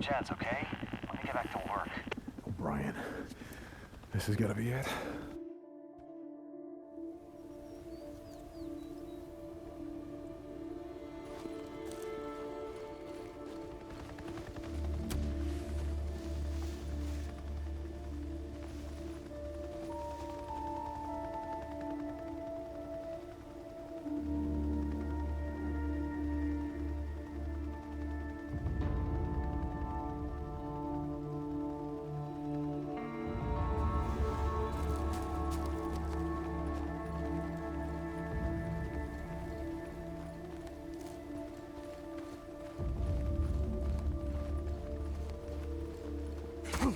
jets, okay? Let me get back to work. Brian, this is gonna be it.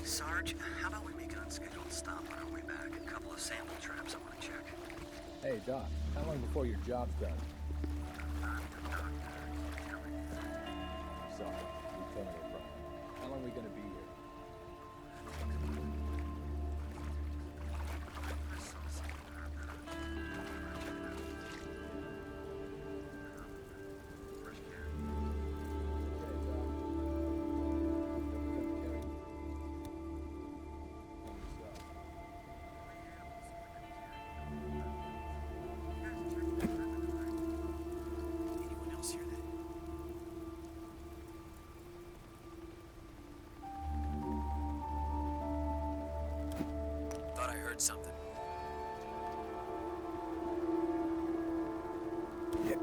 Sarge, how about we make an unscheduled stop on our way back? A couple of sample traps I want to check. Hey, Doc, how long before your job's done? Sorry, Lieutenant O'Brien. How long are we gonna be here? Thought I heard something. Yeah.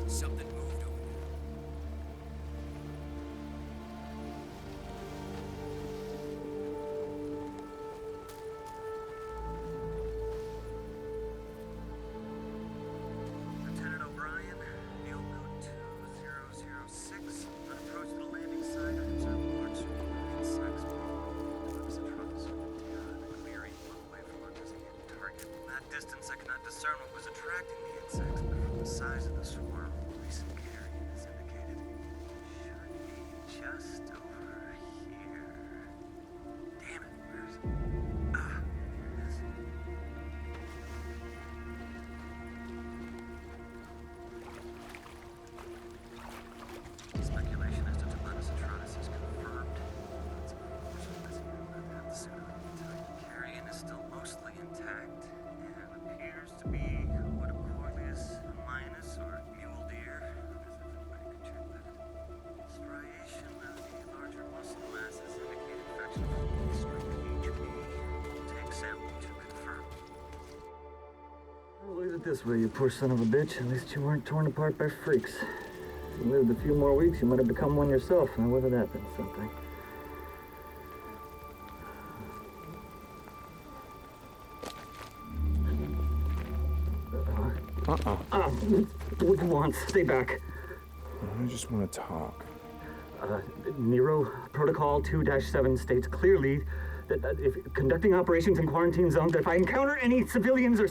Something moved over there. Lieutenant O'Brien, field note 2006. On approach to the landing site, I observed a large swarm of insects moving towards the trucks. Weary, look away from our designated target. From that distance, I could not discern what was attracting the insects, but from the size of the swarm, recent carrying is indicated. Should be just over here. Damn it, where is it? Ah, here it is. Speculation as to Tomatis Atronis is confirmed. Lots of reports from the suit carrion is still mostly intact and appears to be what a Corleus minus or mule deer. Striation of the larger muscle masses indicate infection from the string HB. Take sample to confirm. Well, look at it this way, you poor son of a bitch. At least you weren't torn apart by freaks. If you lived a few more weeks, you might have become one yourself. Now, whether that been something. What do you want? Stay back. I just want to talk. Nero Protocol 2-7 states clearly that if conducting operations in quarantine zones, that if I encounter any civilians or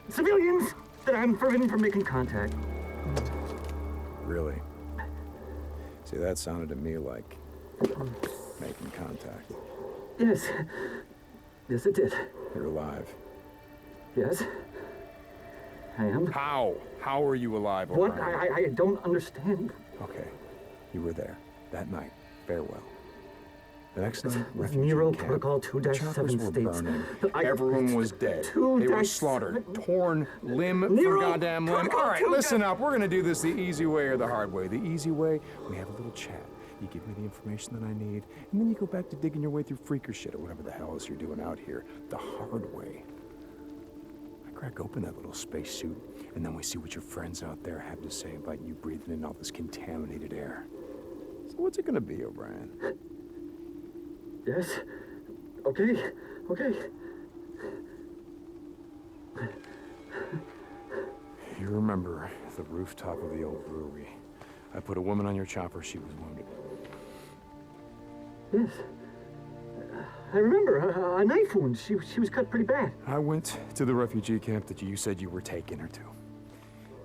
civilians, that I'm forbidden from making contact. Really? See, that sounded to me like making contact. Yes. Yes, it did. You're alive. Yes. I am. How? How are you alive, What? O'Brien? I don't understand. Okay. You were there. That night. Farewell. The next night, refugee Nero camp. Protocol The choppers 2-7 were states. burning. that Everyone was dead. They were slaughtered. Torn limb Nero from goddamn limb. Protocol All right, 2-7 listen up. We're gonna do this the easy way or the hard way. The easy way, we have a little chat. You give me the information that I need, and then you go back to digging your way through freaker shit or whatever the hell else you're doing out here. The hard way. I crack open that little spacesuit, and then we see what your friends out there have to say about you breathing in all this contaminated air. So what's it gonna be, O'Brien? Yes. Okay. Okay. You remember the rooftop of the old brewery. I put a woman on your chopper, she was wounded. Yes. I remember a knife wound. She was cut pretty bad. I went to the refugee camp that you said you were taking her to.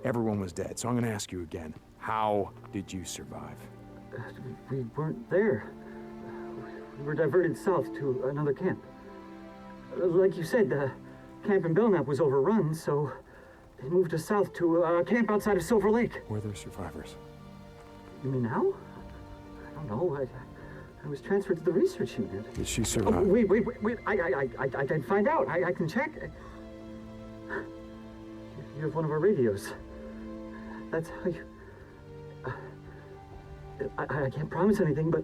Everyone was dead, so I'm gonna ask you again. How did you survive? We weren't there. We were diverted south to another camp. Like you said, the camp in Belknap was overrun, so they moved us south to a camp outside of Silver Lake. Were there survivors? You mean now? I don't know. I was transferred to the research unit. Did she Oh, survive? wait. I can find out. I can check. You have one of our radios. That's how you... I can't promise anything, but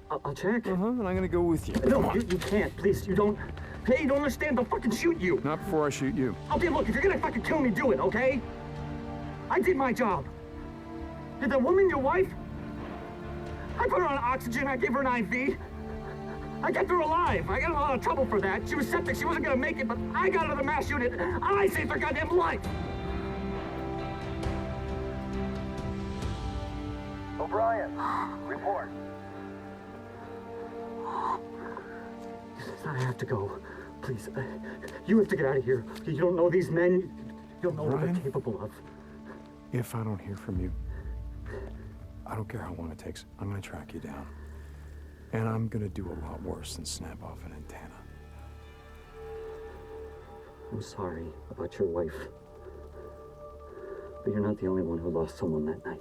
I'll check. And I'm gonna go with you. No, Come on. you can't. Please, you don't... Hey, you don't understand. They'll fucking shoot you. Not before I shoot you. Okay, look, if you're gonna fucking kill me, do it, okay? I did my job. Did the woman your wife? I put her on oxygen, I gave her an IV. I kept her alive. I got in a lot of trouble for that. She was septic, she wasn't gonna make it, but I got her to the MASH unit. I saved her goddamn life. O'Brien, report. I have to go. Please, you have to get out of here. You don't know these men. You don't know what Ryan? they're capable of. If I don't hear from you, I don't care how long it takes, I'm gonna track you down. And I'm gonna do a lot worse than snap off an antenna. I'm sorry about your wife. But you're not the only one who lost someone that night.